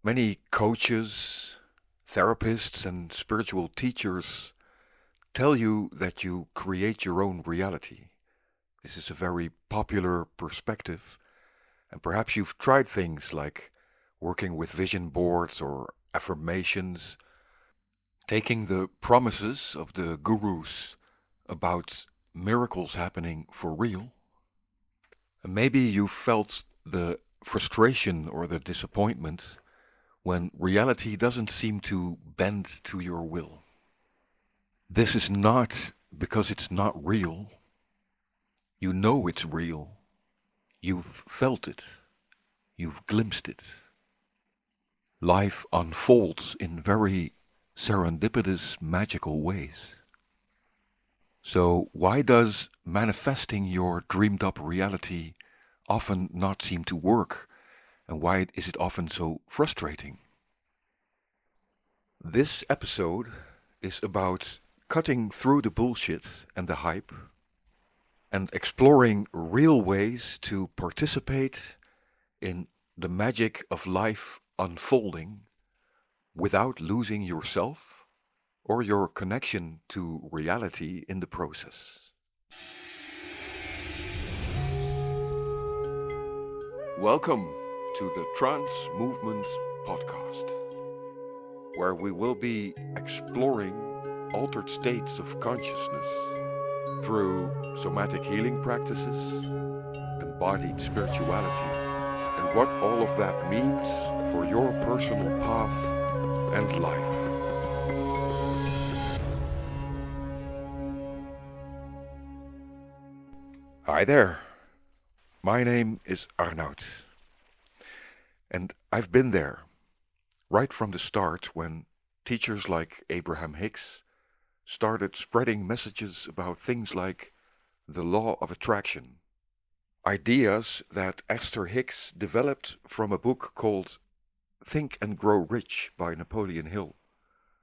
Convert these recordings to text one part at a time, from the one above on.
Many coaches, therapists, and spiritual teachers tell you that you create your own reality. This is a very popular perspective, and perhaps you've tried things like working with vision boards or affirmations, taking the promises of the gurus about miracles happening for real. And maybe you felt the frustration or the disappointment when reality doesn't seem to bend to your will. This is not because it's not real. You know it's real. You've felt it. You've glimpsed it. Life unfolds in very serendipitous, magical ways. So why does manifesting your dreamed up reality often not seem to work? And why is it often so frustrating? This episode is about cutting through the bullshit and the hype and exploring real ways to participate in the magic of life unfolding without losing yourself or your connection to reality in the process. Welcome to the Trance Movement podcast, where we will be exploring altered states of consciousness through somatic healing practices, embodied spirituality, and what all of that means for your personal path and life. Hi there, my name is Aernoudt, and I've been there right from the start when teachers like Abraham Hicks started spreading messages about things like the law of attraction, ideas that Esther Hicks developed from a book called Think and Grow Rich by Napoleon Hill.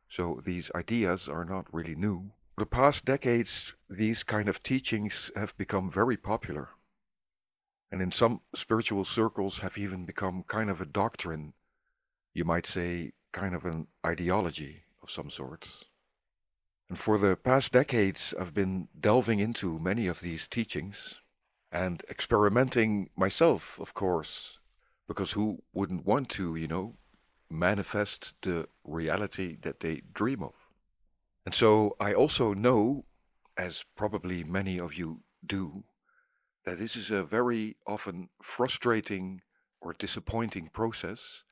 So these ideas are not really new. The past decades, these kind of teachings have become very popular, and in some spiritual circles have even become kind of a doctrine, you might say kind of an ideology of some sort. And for the past decades, I've been delving into many of these teachings and experimenting myself, of course, because who wouldn't want to, manifest the reality that they dream of? And so I also know, as probably many of you do, that this is a very often frustrating or disappointing process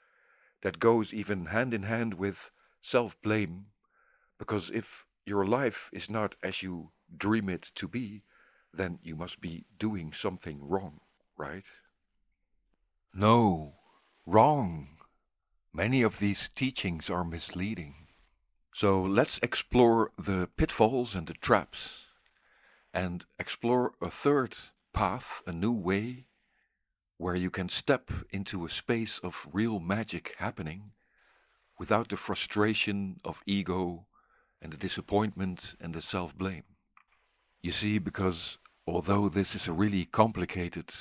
that goes even hand in hand with self-blame, because if your life is not as you dream it to be, then you must be doing something wrong, right? No, wrong. Many of these teachings are misleading. So let's explore the pitfalls and the traps and explore a third path, a new way where you can step into a space of real magic happening without the frustration of ego and the disappointment and the self-blame. You see, because although this is a really complicated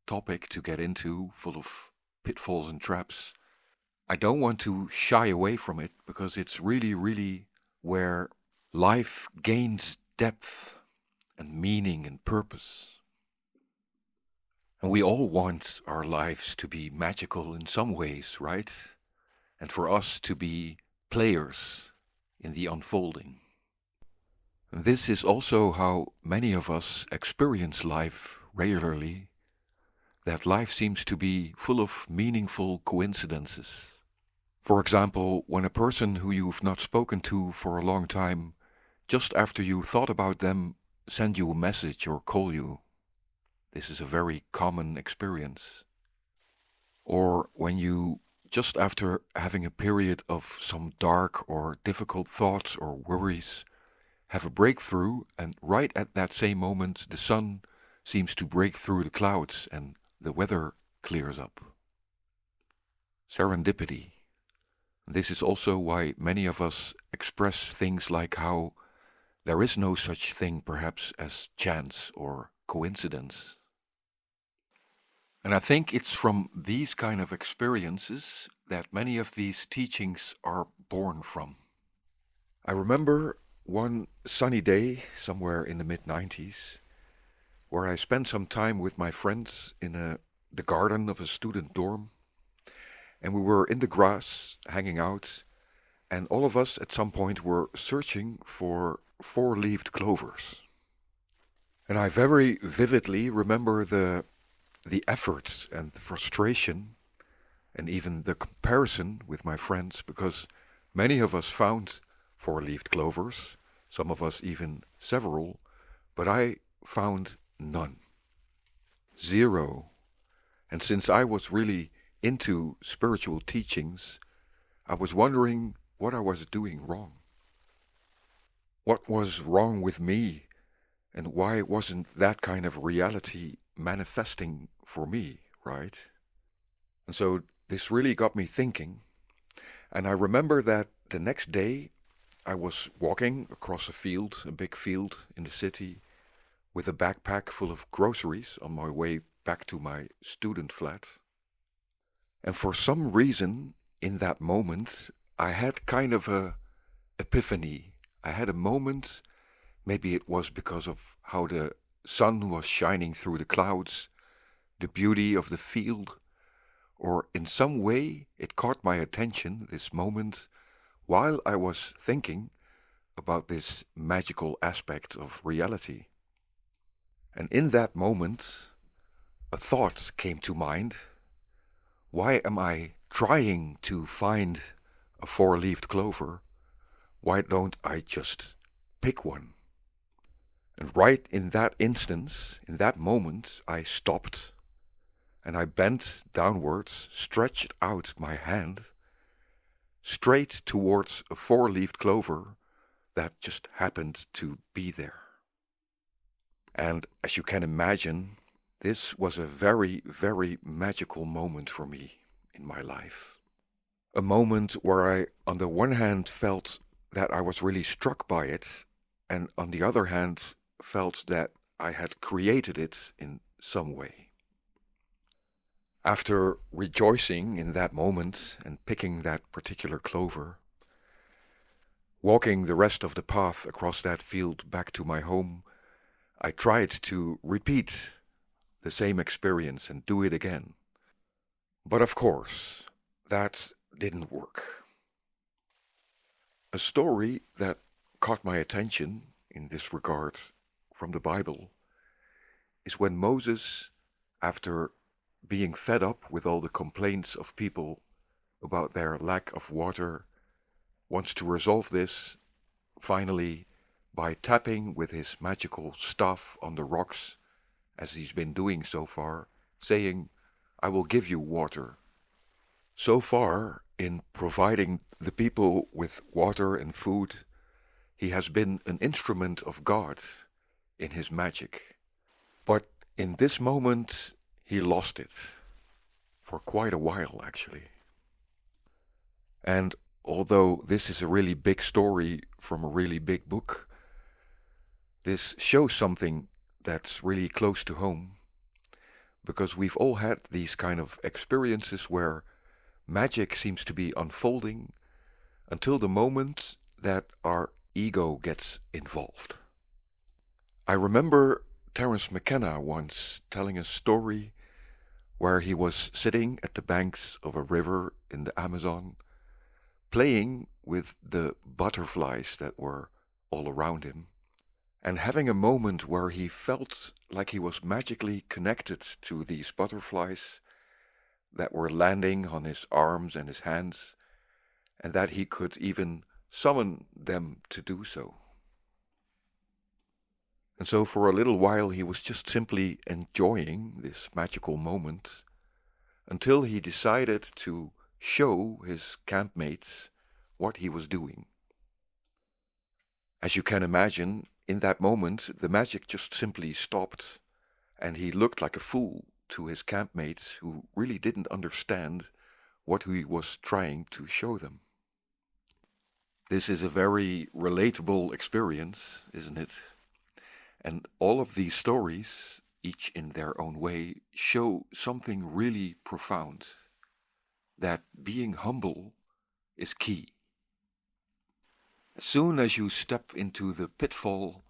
topic to get into, full of pitfalls and traps, I don't want to shy away from it because it's really, really where life gains depth and meaning and purpose. And we all want our lives to be magical in some ways, right? And for us to be players in the unfolding. And this is also how many of us experience life regularly, that life seems to be full of meaningful coincidences. For example, when a person who you've not spoken to for a long time, just after you thought about them, send you a message or call you. This is a very common experience. Or when you, just after having a period of some dark or difficult thoughts or worries, have a breakthrough, and right at that same moment the sun seems to break through the clouds and the weather clears up. Serendipity. This is also why many of us express things like how there is no such thing perhaps as chance or coincidence. And I think it's from these kind of experiences that many of these teachings are born from. I remember one sunny day somewhere in the mid-90s where I spent some time with my friends in the garden of a student dorm, and we were in the grass hanging out, and all of us at some point were searching for four-leaved clovers. And I very vividly remember the effort and the frustration and even the comparison with my friends, because many of us found four-leaved clovers, some of us even several, but I found none. Zero. And since I was really into spiritual teachings, I was wondering what I was doing wrong. What was wrong with me, and why wasn't that kind of reality manifesting for me, right? And so this really got me thinking, and I remember that the next day I was walking across a big field in the city, with a backpack full of groceries on my way back to my student flat. And for some reason, in that moment, I had kind of a epiphany. I had a moment, maybe it was because of how the sun was shining through the clouds, the beauty of the field, or in some way it caught my attention, this moment, while I was thinking about this magical aspect of reality. And in that moment, a thought came to mind. Why am I trying to find a four-leaved clover? Why don't I just pick one? And right in that instance, in that moment, I stopped and I bent downwards, stretched out my hand straight towards a four-leaved clover that just happened to be there. And as you can imagine, this was a very, very magical moment for me in my life. A moment where I, on the one hand, felt that I was really struck by it, and on the other hand, felt that I had created it in some way. After rejoicing in that moment and picking that particular clover, walking the rest of the path across that field back to my home, I tried to repeat the same experience and do it again. But of course, that didn't work. A story that caught my attention in this regard from the Bible is when Moses, after being fed up with all the complaints of people about their lack of water, wants to resolve this finally by tapping with his magical staff on the rocks, as he's been doing so far, saying, "I will give you water." So far, in providing the people with water and food, he has been an instrument of God in his magic. But in this moment, he lost it, for quite a while actually. And although this is a really big story from a really big book, this shows something that's really close to home, because we've all had these kind of experiences where magic seems to be unfolding until the moment that our ego gets involved. I remember Terence McKenna once telling a story where he was sitting at the banks of a river in the Amazon, playing with the butterflies that were all around him, and having a moment where he felt like he was magically connected to these butterflies that were landing on his arms and his hands, and that he could even summon them to do so. And so for a little while he was just simply enjoying this magical moment, until he decided to show his campmates what he was doing. As you can imagine, in that moment the magic just simply stopped, and he looked like a fool to his campmates who really didn't understand what he was trying to show them. This is a very relatable experience, isn't it? And all of these stories each in their own way, show something really profound, that being humble is key. As soon as you step into the pitfall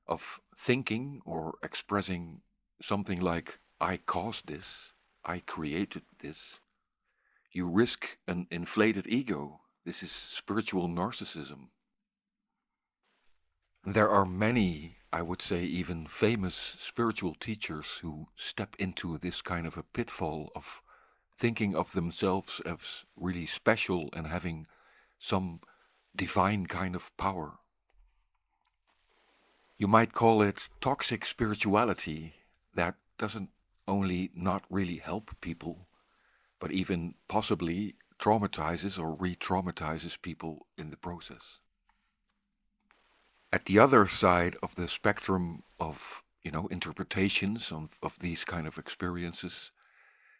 of thinking or expressing something like, I caused this, I created this, you risk an inflated ego. This is spiritual narcissism. There are many, I would say even famous spiritual teachers who step into this kind of a pitfall of thinking of themselves as really special and having some divine kind of power. You might call it toxic spirituality that doesn't only not really help people, but even possibly traumatizes or re-traumatizes people in the process. At the other side of the spectrum of, interpretations of these kind of experiences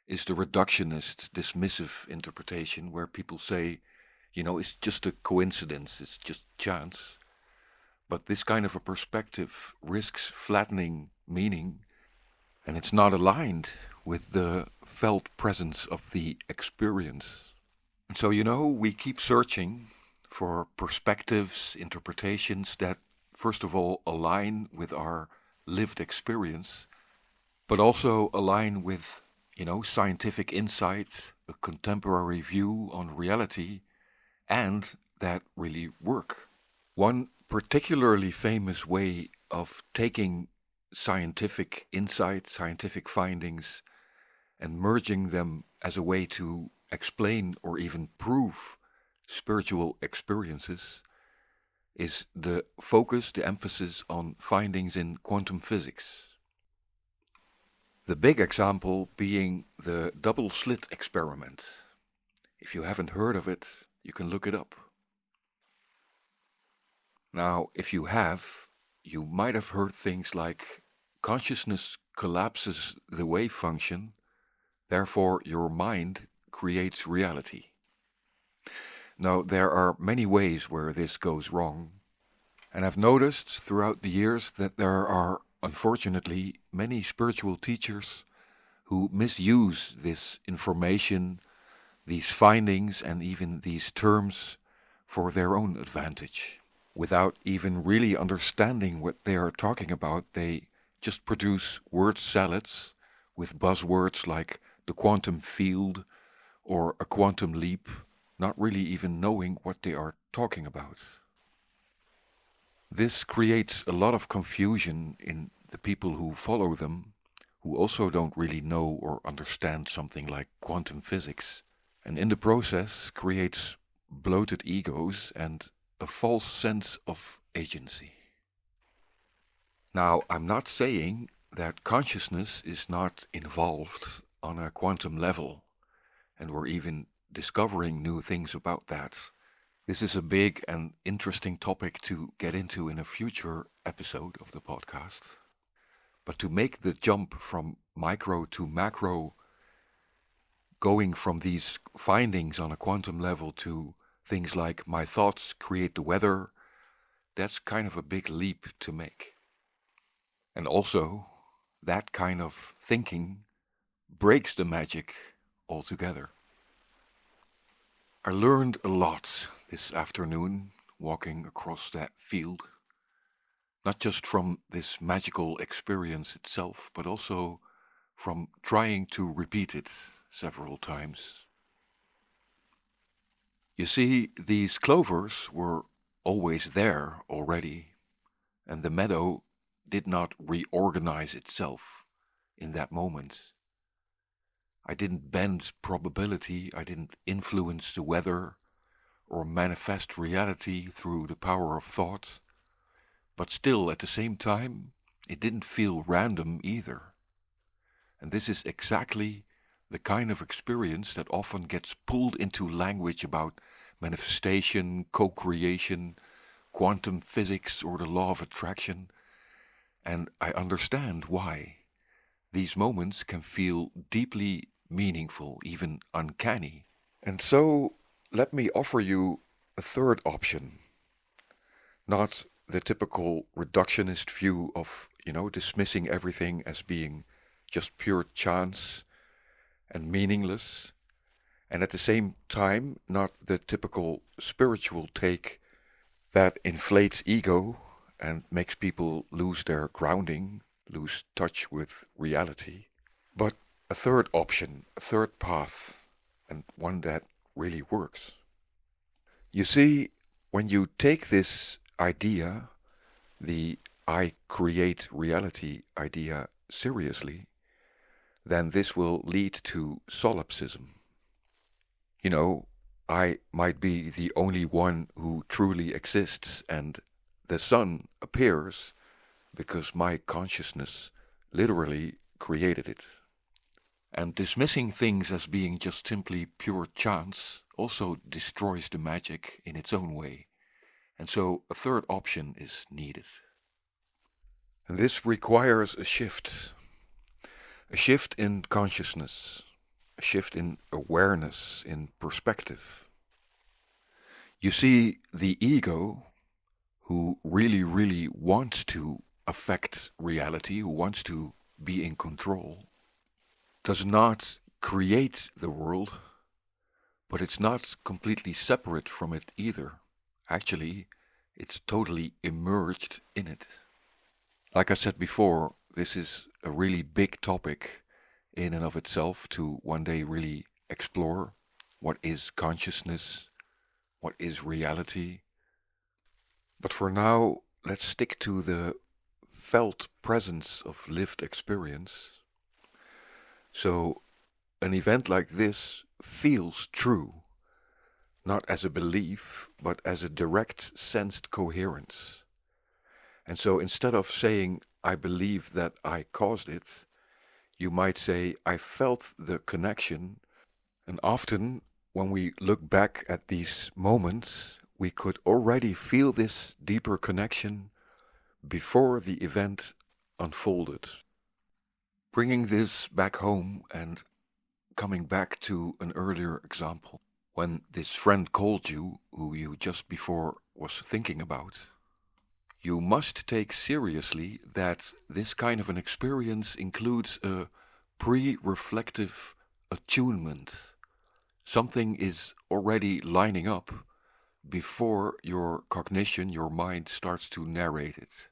is the reductionist, dismissive interpretation where people say, it's just a coincidence, it's just chance. But this kind of a perspective risks flattening meaning, and it's not aligned with the felt presence of the experience. And so, we keep searching for perspectives, interpretations that, first of all, align with our lived experience, but also align with, scientific insight, a contemporary view on reality, and that really work. One particularly famous way of taking scientific insight, scientific findings, and merging them as a way to explain or even prove spiritual experiences is the focus, the emphasis on findings in quantum physics. The big example being the double slit experiment. If you haven't heard of it, you can look it up. Now, if you have, you might have heard things like consciousness collapses the wave function, therefore your mind creates reality. Now, there are many ways where this goes wrong, and I've noticed throughout the years that there are, unfortunately, many spiritual teachers who misuse this information, these findings, and even these terms for their own advantage. Without even really understanding what they are talking about, they just produce word salads with buzzwords like the quantum field or a quantum leap, not really even knowing what they are talking about. This creates a lot of confusion in the people who follow them, who also don't really know or understand something like quantum physics, and in the process creates bloated egos and a false sense of agency. Now, I'm not saying that consciousness is not involved on a quantum level, and we're even discovering new things about that. This is a big and interesting topic to get into in a future episode of the podcast. But to make the jump from micro to macro, going from these findings on a quantum level to things like my thoughts create the weather, that's kind of a big leap to make. And also, that kind of thinking breaks the magic altogether. I learned a lot this afternoon walking across that field, not just from this magical experience itself, but also from trying to repeat it several times. You see, these clovers were always there already, and the meadow did not reorganize itself in that moment. I didn't bend probability, I didn't influence the weather or manifest reality through the power of thought, but still at the same time it didn't feel random either. And this is exactly the kind of experience that often gets pulled into language about manifestation, co-creation, quantum physics, or the law of attraction. And I understand why. These moments can feel deeply meaningful, even uncanny. And so let me offer you a third option. Not the typical reductionist view of, dismissing everything as being just pure chance and meaningless, and at the same time, not the typical spiritual take that inflates ego and makes people lose their grounding, lose touch with reality. But a third option, a third path, and one that really works. You see, when you take this idea, the I create reality idea, seriously, then this will lead to solipsism. I might be the only one who truly exists, and the sun appears because my consciousness literally created it. And dismissing things as being just simply pure chance also destroys the magic in its own way. And so a third option is needed. And this requires a shift in consciousness, a shift in awareness, in perspective. You see, the ego, who really, really wants to affect reality, who wants to be in control, does not create the world, but it's not completely separate from it either. Actually, it's totally immersed in it. Like I said before, this is a really big topic in and of itself to one day really explore. What is consciousness? What is reality? But for now, let's stick to the felt presence of lived experience. So an event like this feels true, not as a belief, but as a direct sensed coherence. And so instead of saying, I believe that I caused it, you might say, I felt the connection. And often, when we look back at these moments, we could already feel this deeper connection before the event unfolded. Bringing this back home and coming back to an earlier example, when this friend called you, who you just before was thinking about, you must take seriously that this kind of an experience includes a pre-reflective attunement. Something is already lining up before your cognition, your mind, starts to narrate it.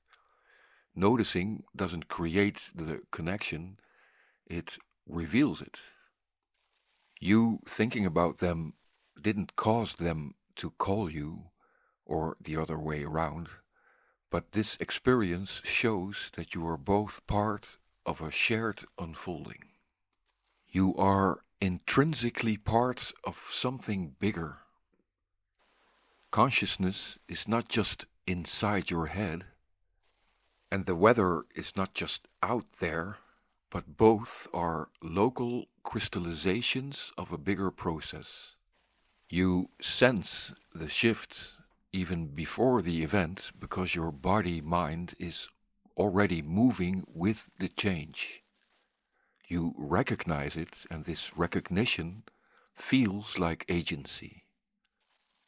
Noticing doesn't create the connection, it reveals it. You thinking about them didn't cause them to call you, or the other way around. But this experience shows that you are both part of a shared unfolding. You are intrinsically part of something bigger. Consciousness is not just inside your head, and the weather is not just out there, but both are local crystallizations of a bigger process. You sense the shift even before the event, because your body-mind is already moving with the change. You recognize it, and this recognition feels like agency.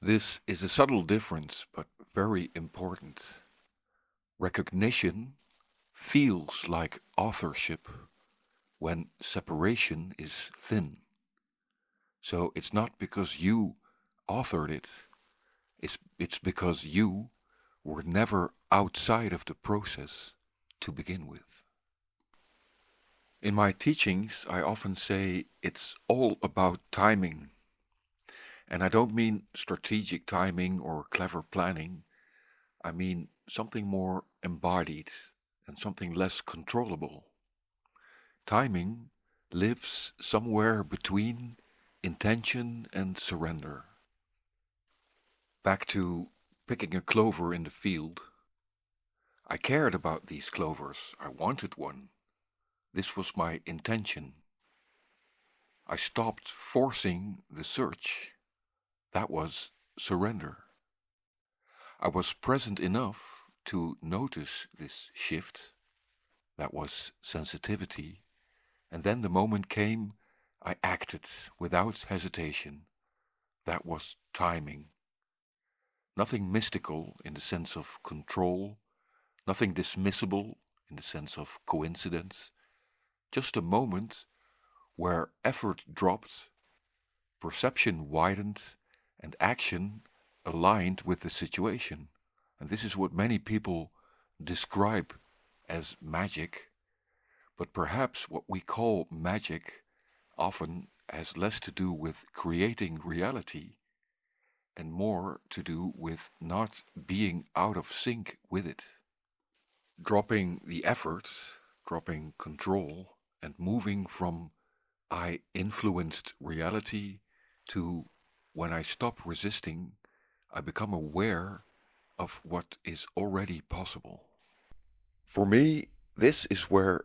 This is a subtle difference, but very important. Recognition feels like authorship when separation is thin. So it's not because you authored it, it's because you were never outside of the process to begin with. In my teachings, I often say it's all about timing. And I don't mean strategic timing or clever planning. I mean something more embodied and something less controllable. Timing lives somewhere between intention and surrender. Back to picking a clover in the field. I cared about these clovers. I wanted one. This was my intention. I stopped forcing the search. That was surrender. I was present enough to notice this shift. That was sensitivity. And then the moment came, I acted without hesitation. That was timing. Nothing mystical in the sense of control, nothing dismissible in the sense of coincidence, just a moment where effort dropped, perception widened, and action aligned with the situation. And this is what many people describe as magic, but perhaps what we call magic often has less to do with creating reality and more to do with not being out of sync with it. Dropping the effort, dropping control, and moving from I influenced reality to when I stop resisting, I become aware of what is already possible. For me, this is where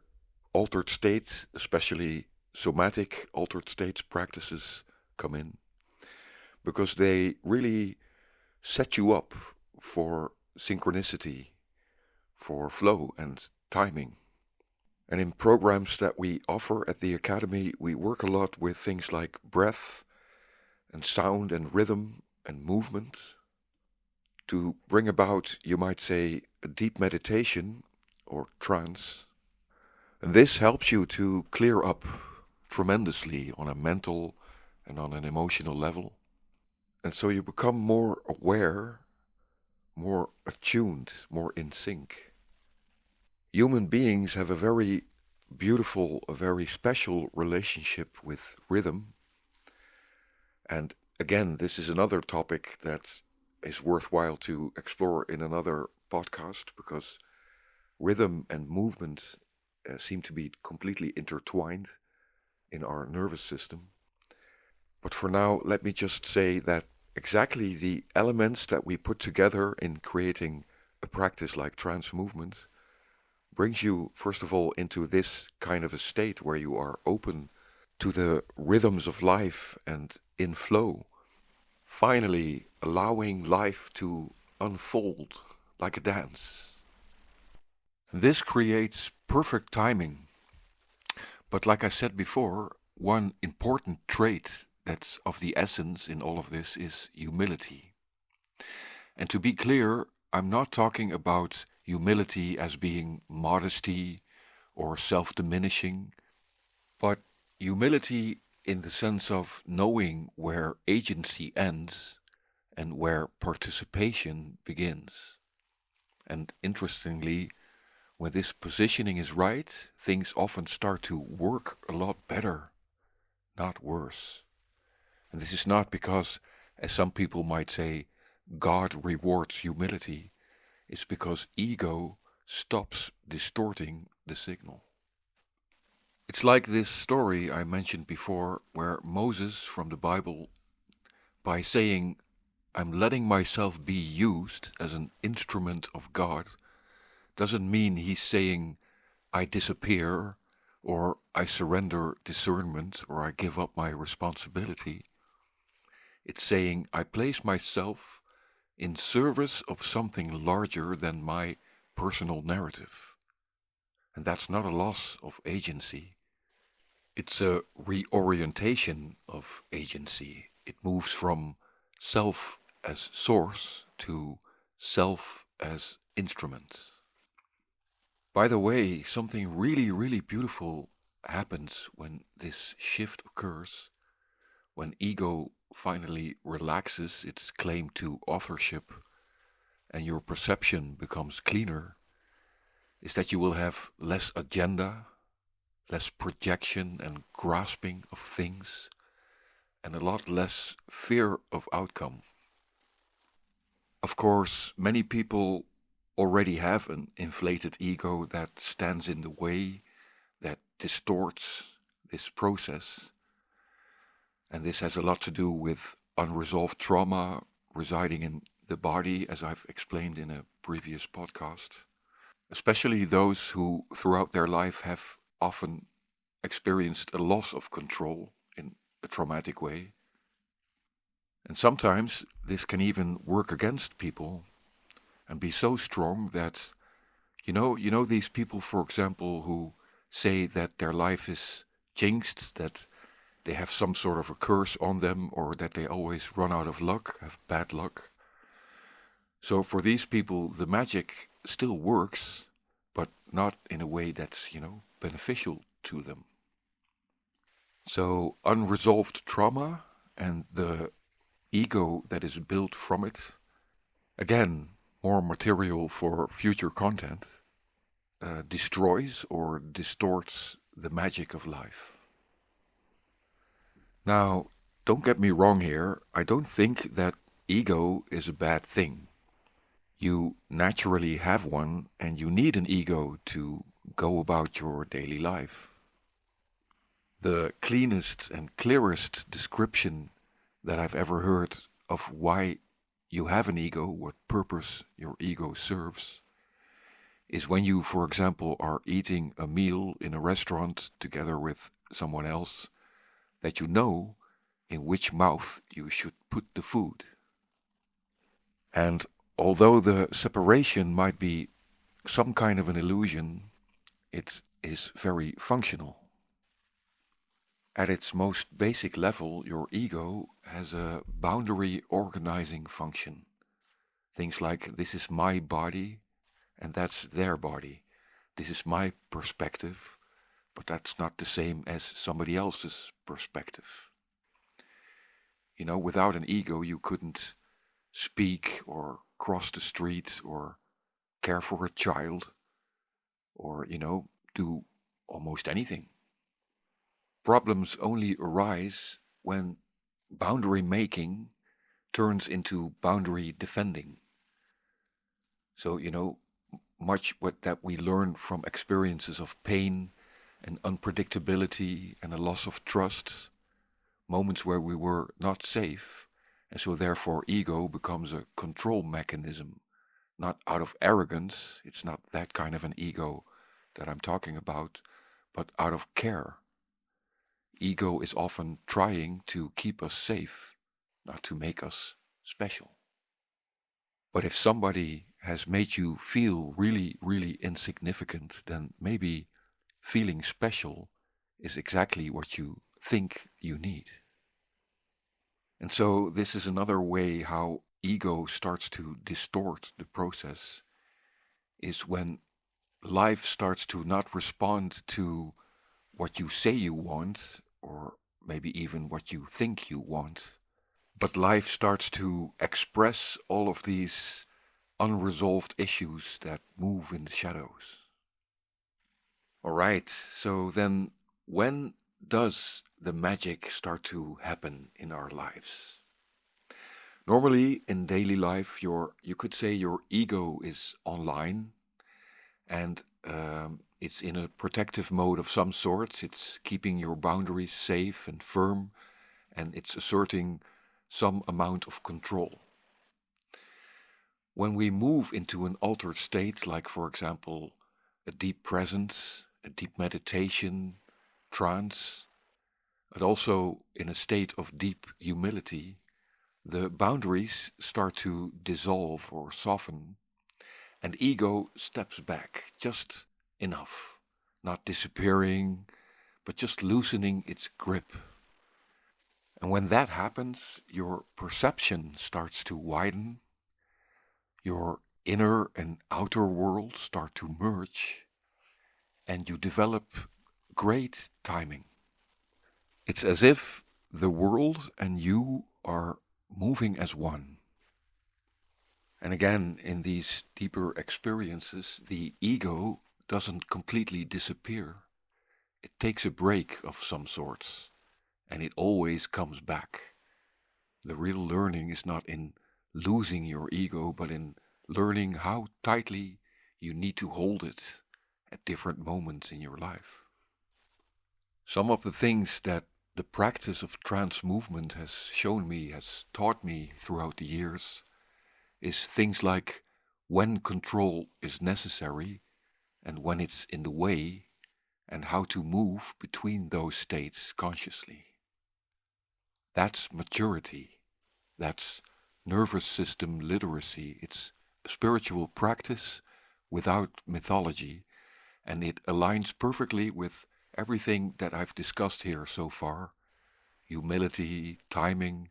altered states, especially somatic altered states practices, come in, because they really set you up for synchronicity, for flow and timing. And in programs that we offer at the Academy, we work a lot with things like breath and sound and rhythm and movement to bring about, you might say, a deep meditation or trance. And this helps you to clear up tremendously on a mental and on an emotional level. And so you become more aware, more attuned, more in sync. Human beings have a very beautiful, a very special relationship with rhythm. And again, this is another topic that is worthwhile to explore in another podcast, because rhythm and movement seem to be completely intertwined in our nervous system. But for now, let me just say that exactly the elements that we put together in creating a practice like trance movement brings you, first of all, into this kind of a state where you are open to the rhythms of life and in flow, finally allowing life to unfold like a dance. This creates perfect timing. But like I said before, one important trait that's of the essence in all of this is humility. And to be clear, I'm not talking about humility as being modesty or self-diminishing, but humility in the sense of knowing where agency ends and where participation begins. And interestingly, when this positioning is right, things often start to work a lot better, not worse. And this is not because, as some people might say, God rewards humility. It's because ego stops distorting the signal. It's like this story I mentioned before, where Moses from the Bible, by saying, I'm letting myself be used as an instrument of God, doesn't mean he's saying, I disappear, or I surrender discernment, or I give up my responsibility. It's saying, I place myself in service of something larger than my personal narrative. And that's not a loss of agency. It's a reorientation of agency. It moves from self as source to self as instrument. By the way, something really, really beautiful happens when this shift occurs, when ego finally relaxes its claim to authorship and your perception becomes cleaner, is that you will have less agenda, less projection and grasping of things, and a lot less fear of outcome. Of course, many people already have an inflated ego that stands in the way, that distorts this process. And this has a lot to do with unresolved trauma residing in the body, as I've explained in a previous podcast. Especially those who throughout their life have often experienced a loss of control in a traumatic way. And sometimes this can even work against people and be so strong that, you know these people, for example, who say that their life is jinxed, that they have some sort of a curse on them, or that they always run out of luck, have bad luck. So for these people, the magic still works, but not in a way that's, beneficial to them. So unresolved trauma and the ego that is built from it, again, more material for future content, destroys or distorts the magic of life. Now, don't get me wrong here, I don't think that ego is a bad thing. You naturally have one and you need an ego to go about your daily life. The cleanest and clearest description that I've ever heard of why you have an ego, what purpose your ego serves, is when you, for example, are eating a meal in a restaurant together with someone else, that you know in which mouth you should put the food. And although the separation might be some kind of an illusion, it is very functional. At its most basic level, your ego has a boundary organizing function. Things like, this is my body and that's their body. This is my perspective, but that's not the same as somebody else's perspective. Without an ego, you couldn't speak or cross the street or care for a child or, do almost anything. Problems only arise when boundary making turns into boundary defending. So, much what that we learn from experiences of pain and unpredictability and a loss of trust, moments where we were not safe, and so therefore ego becomes a control mechanism, not out of arrogance, it's not that kind of an ego that I'm talking about, but out of care. Ego is often trying to keep us safe, not to make us special. But if somebody has made you feel really, really insignificant, then maybe feeling special is exactly what you think you need. And so this is another way how ego starts to distort the process, is when life starts to not respond to what you say you want, or maybe even what you think you want, but life starts to express all of these unresolved issues that move in the shadows. All right, so then when does the magic start to happen in our lives? Normally in daily life, you could say your ego is online and it's in a protective mode of some sort. It's keeping your boundaries safe and firm, and it's asserting some amount of control. When we move into an altered state, like for example, a deep presence, a deep meditation, trance, but also in a state of deep humility, the boundaries start to dissolve or soften, and ego steps back just enough, not disappearing, but just loosening its grip. And when that happens, your perception starts to widen, your inner and outer world start to merge, and you develop great timing. It's as if the world and you are moving as one. And again, in these deeper experiences, the ego doesn't completely disappear. It takes a break of some sorts, and it always comes back. The real learning is not in losing your ego, but in learning how tightly you need to hold it at different moments in your life. Some of the things that the practice of trance movement has shown me, has taught me throughout the years, is things like when control is necessary and when it's in the way, and how to move between those states consciously. That's maturity. That's nervous system literacy. It's a spiritual practice without mythology, and it aligns perfectly with everything that I've discussed here so far: humility, timing,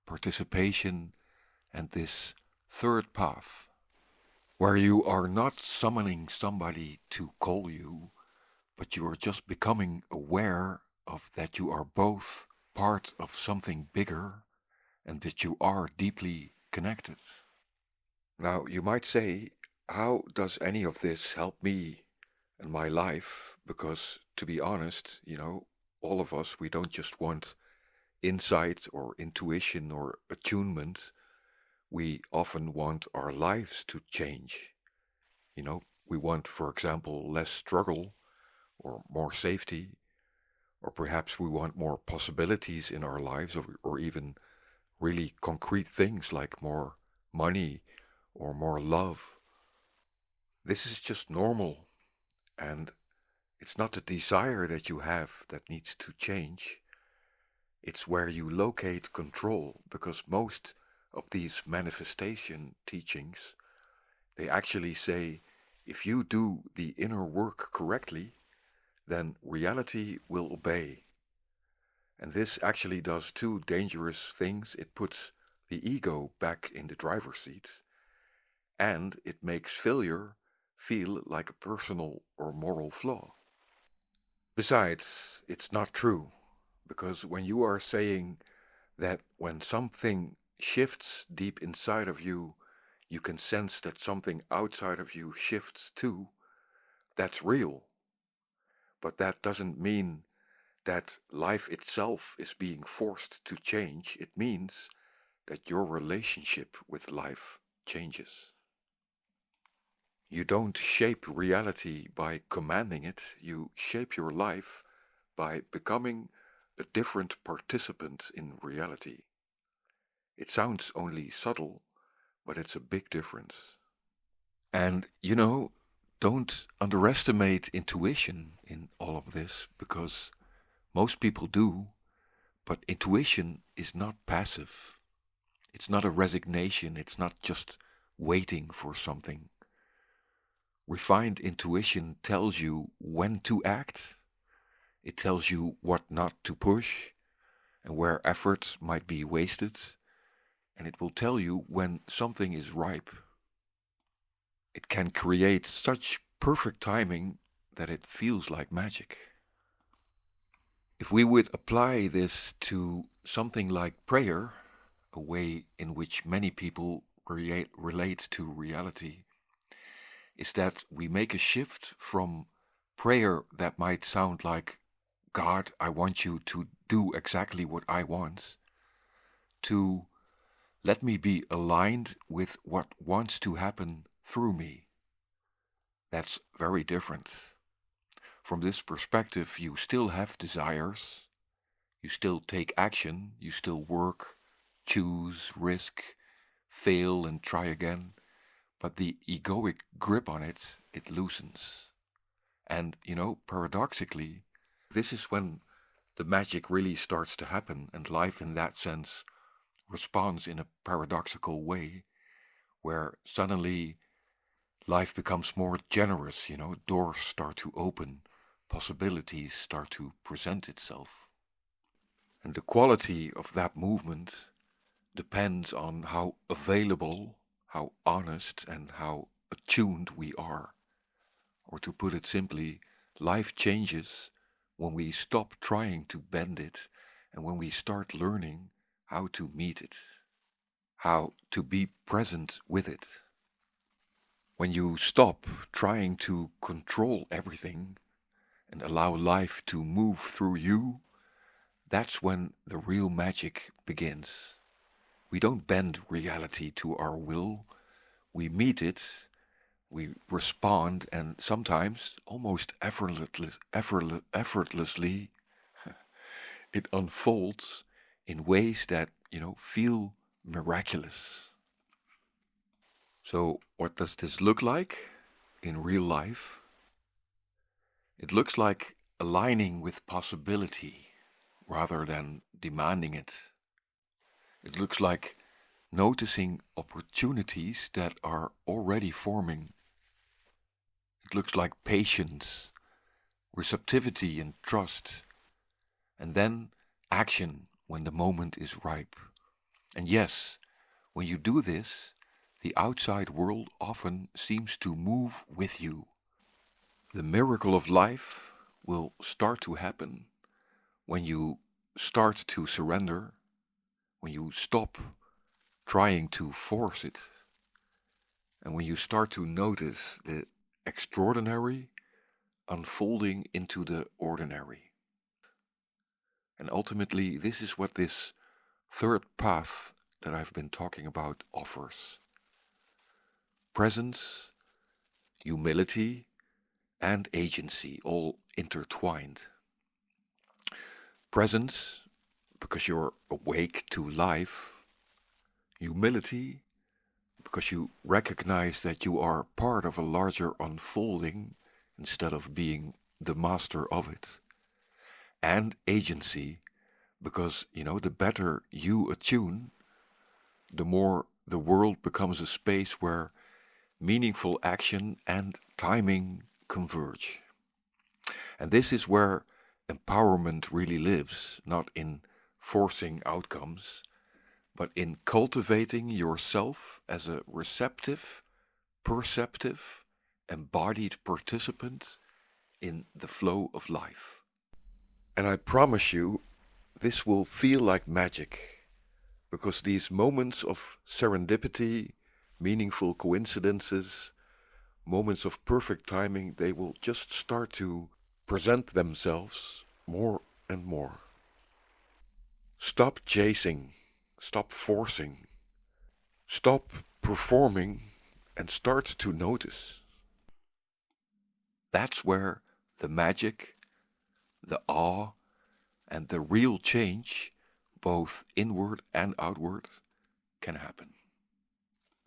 participation, and this third path, where you are not summoning somebody to call you, but you are just becoming aware of that you are both part of something bigger and that you are deeply connected. Now, you might say, how does any of this help me and my life? Because, to be honest, all of us, we don't just want insight or intuition or attunement. We often want our lives to change. We want, for example, less struggle or more safety, or perhaps we want more possibilities in our lives, or even really concrete things like more money or more love. This is just normal, and it's not the desire that you have that needs to change. It's where you locate control, because most of these manifestation teachings, they actually say, if you do the inner work correctly, then reality will obey. And this actually does two dangerous things. It puts the ego back in the driver's seat, and it makes failure feel like a personal or moral flaw. Besides, it's not true, because when you are saying that when something shifts deep inside of you, you can sense that something outside of you shifts too, that's real. But that doesn't mean that life itself is being forced to change. It means that your relationship with life changes. You don't shape reality by commanding it, you shape your life by becoming a different participant in reality. It sounds only subtle, but it's a big difference. And don't underestimate intuition in all of this, because most people do, but intuition is not passive. It's not a resignation, it's not just waiting for something. Refined intuition tells you when to act, it tells you what not to push, and where effort might be wasted, and it will tell you when something is ripe. It can create such perfect timing that it feels like magic. If we would apply this to something like prayer, a way in which many people relate to reality, is that we make a shift from prayer that might sound like, God, I want you to do exactly what I want, to let me be aligned with what wants to happen through me. That's very different. From this perspective, you still have desires, you still take action, you still work, choose, risk, fail and try again, but the egoic grip on it, it loosens. And, paradoxically, this is when the magic really starts to happen, and life in that sense responds in a paradoxical way, where suddenly life becomes more generous, doors start to open, possibilities start to present itself. And the quality of that movement depends on how available, how honest, and how attuned we are. Or to put it simply, life changes when we stop trying to bend it and when we start learning how to meet it, how to be present with it. When you stop trying to control everything and allow life to move through you, that's when the real magic begins. We don't bend reality to our will, we meet it, we respond, and sometimes almost effortlessly it unfolds in ways that, feel miraculous. So what does this look like in real life? It looks like aligning with possibility rather than demanding it. It looks like noticing opportunities that are already forming. It looks like patience, receptivity and trust, and then action when the moment is ripe. And yes, when you do this, the outside world often seems to move with you. The miracle of life will start to happen when you start to surrender, when you stop trying to force it, and when you start to notice the extraordinary unfolding into the ordinary. And ultimately, this is what this third path that I've been talking about offers. Presence, humility, and agency all intertwined. Presence, because you're awake to life. Humility, because you recognize that you are part of a larger unfolding instead of being the master of it. And agency, because, the better you attune, the more the world becomes a space where meaningful action and timing converge. And this is where empowerment really lives, not in forcing outcomes, but in cultivating yourself as a receptive, perceptive, embodied participant in the flow of life. And I promise you, this will feel like magic, because these moments of serendipity, meaningful coincidences, moments of perfect timing, they will just start to present themselves more and more. Stop chasing, stop forcing, stop performing, and start to notice. That's where the magic, the awe, and the real change, both inward and outward, can happen.